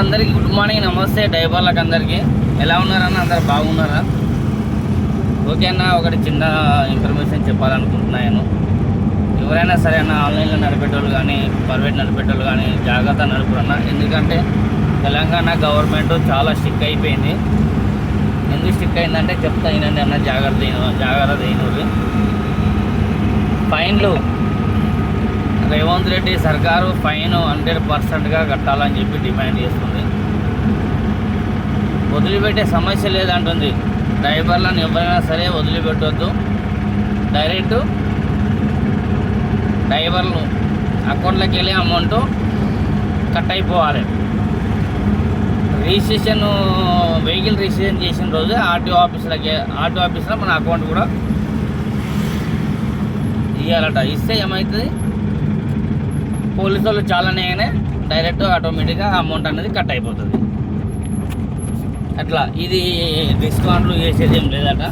అందరికీ good morning, నమస్తే డ్రైవర్లకు అందరికీ. ఎలా ఉన్నారన్న? అందరు బాగున్నారా? ఓకే అన్న, ఒకటి చిన్న ఇన్ఫర్మేషన్ చెప్పాలనుకుంటున్నాను. ఎవరైనా సరే అన్న, ఆన్లైన్లో నడిపేటోళ్ళు కానీ ప్రైవేట్ నడిపేటోళ్ళు కానీ జాగ్రత్త నడుపురన్న. ఎందుకంటే తెలంగాణ గవర్నమెంట్ చాలా స్ట్రిక్ట్ అయిపోయింది. ఎందుకు స్ట్రిక్ట్ అయిందంటే చెప్తా వినండి అన్న, జాగ్రత్త అయినోళ్ళు. ఫైన్లు రేవంత్ రెడ్డి సర్కారు ఫైన్ 100%గా కట్టాలని చెప్పి డిమాండ్ చేస్తుంది. వదిలిపెట్టే సమస్య లేదంటుంది. డ్రైవర్లను ఎవరైనా సరే వదిలిపెట్టవద్దు. డైరెక్ట్ డ్రైవర్లు అకౌంట్లోకి వెళ్ళి అమౌంట్ కట్ అయిపోవాలి. రిజిస్ట్రేషన్ వెహికల్ రిజిస్ట్రేషన్ చేసిన రోజు ఆర్టీఓ ఆఫీస్లో మన అకౌంట్ కూడా ఇవ్వాలట. ఇస్తే ఏమవుతుంది, పోలీసు వాళ్ళు చాలానే డైరెక్ట్ ఆటోమేటిక్గా అమౌంట్ అనేది కట్ అయిపోతుంది. అట్లా ఇది డిస్కౌంట్లు చేసేది ఏం లేదట.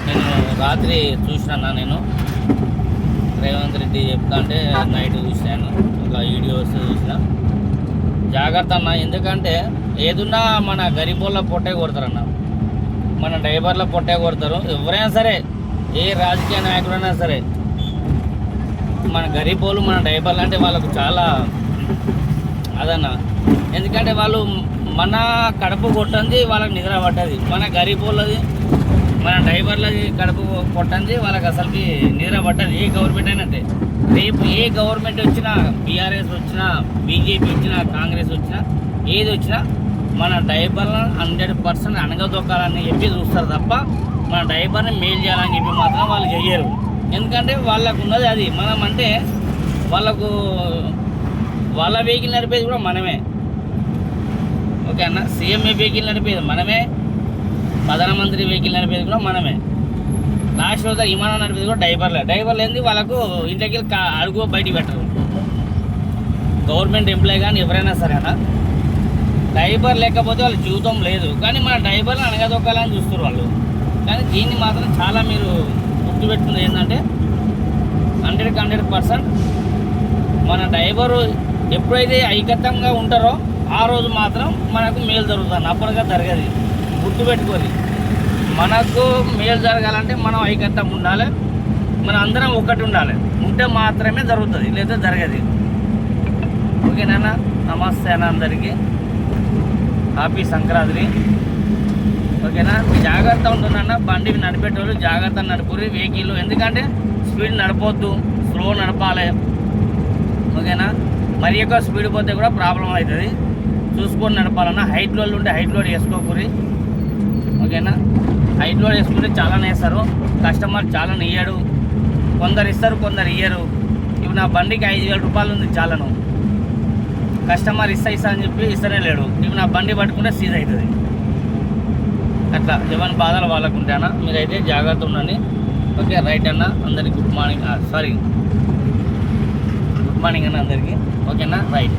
నేను రాత్రి చూసినా, నేను రేవంత్ రెడ్డి చెప్తా అంటే నైట్ చూసాను, ఒక వీడియోస్ చూసిన. జాగ్రత్త అన్న, ఎందుకంటే ఏదున్నా మన గరీబోళ్ళ పొట్టే కొడతారన్న, మన డ్రైవర్ల పొట్టే కొడతారు. ఎవరైనా సరే, ఏ రాజకీయ నాయకుడైనా సరే, మన గరీబోళ్ళు మన డ్రైవర్లు అంటే వాళ్ళకు చాలా అదన్న. ఎందుకంటే వాళ్ళు మన కడుపు కొట్టంది వాళ్ళకి నిద్ర పట్టది. మన గరీబోళ్ళది మన డ్రైవర్లది కడుపు కొట్టంది వాళ్ళకి అసలుకి నిద్ర పట్టదు. ఏ గవర్నమెంట్ అయినా అంతే. రేపు ఏ గవర్నమెంట్ వచ్చినా, బీఆర్ఎస్ వచ్చినా, బీజేపీ వచ్చినా, కాంగ్రెస్ వచ్చినా, ఏది వచ్చినా మన డ్రైవర్లను 100% అణగదొక్కాలని చెప్పి చూస్తారు తప్ప మన డ్రైవర్ని మేలు చేయాలని చెప్పి మాత్రం వాళ్ళు చెయ్యరు. ఎందుకంటే వాళ్ళకు ఉన్నది అది. మనం అంటే వాళ్ళకు వాళ్ళ వెహికల్ నడిపేది కూడా మనమే. ఓకే అన్న, సీఎం వెహికల్ నడిపేది మనమే, ప్రధానమంత్రి వెహికల్ నడిపేది కూడా మనమే, లాస్ట్ రోజు విమానం నడిపేది కూడా డ్రైవర్లు ఏంది వాళ్ళకు ఇంట్లోకి అడుగు బయటికి పెట్టరు. గవర్నమెంట్ ఎంప్లాయీ కానీ ఎవరైనా సరే అన్న, డ్రైవర్ లేకపోతే వాళ్ళ జీవితం లేదు. కానీ మన డ్రైవర్లు అనగదొక్కాలని చూస్తారు వాళ్ళు. కానీ దీన్ని మాత్రం చాలా మీరు గుర్తుపెట్టుకుంది ఏంటంటే 100% మన డ్రైవరు ఎప్పుడైతే ఐకత్యంగా ఉంటారో ఆ రోజు మాత్రం మనకు మేలు జరుగుతుంది. అప్పటిగా జరగదు. గుర్తుపెట్టుకోవాలి, మనకు మేలు జరగాలంటే మనం ఐకత్యం ఉండాలి, మన అందరం ఒకటి ఉండాలి. ఉంటే మాత్రమే జరుగుతుంది, లేదా జరగదు. ఓకేనా? నమస్తే అన్న అందరికీ, హ్యాపీ సంక్రాంతి. ఓకేనా? జాగ్రత్త ఉంటుందన్న. బండి నడిపేటోళ్ళు జాగ్రత్త నడుపురి వెహికల్. ఎందుకంటే స్పీడ్ నడపొద్దు, స్లో నడపాలి. ఓకేనా? మరి ఎక్కువ స్పీడ్ పోతే కూడా ప్రాబ్లం అవుతుంది. చూసుకొని నడపాలన్నా. హైట్ లోడ్ ఉంటే హైట్ లోడ్ వేసుకోకూరి. ఓకేనా? హైట్ లోడ్ వేసుకుంటే చాలానే వేస్తారు. కస్టమర్ చాలా ఇయ్యడు. కొందరు ఇస్తారు, కొందరు ఇయ్యరు. ఇప్పుడు నా బండికి 5,000 రూపాయలు ఉంది చాలను. కస్టమర్ ఇస్తా అని చెప్పి ఇస్తనే లేడు. ఇప్పుడు నా బండి పట్టుకుంటే సీజ్ అవుతుంది. అట్లా ఎవరి బాధలు వాళ్ళకు ఉంటాయన్నా. మీరైతే జాగ్రత్త ఉండండి. ఓకే, రైట్ అన్న. అందరికి గుడ్ మార్నింగ్. గుడ్ మార్నింగ్ అన్న అందరికీ. ఓకేనా? రైట్.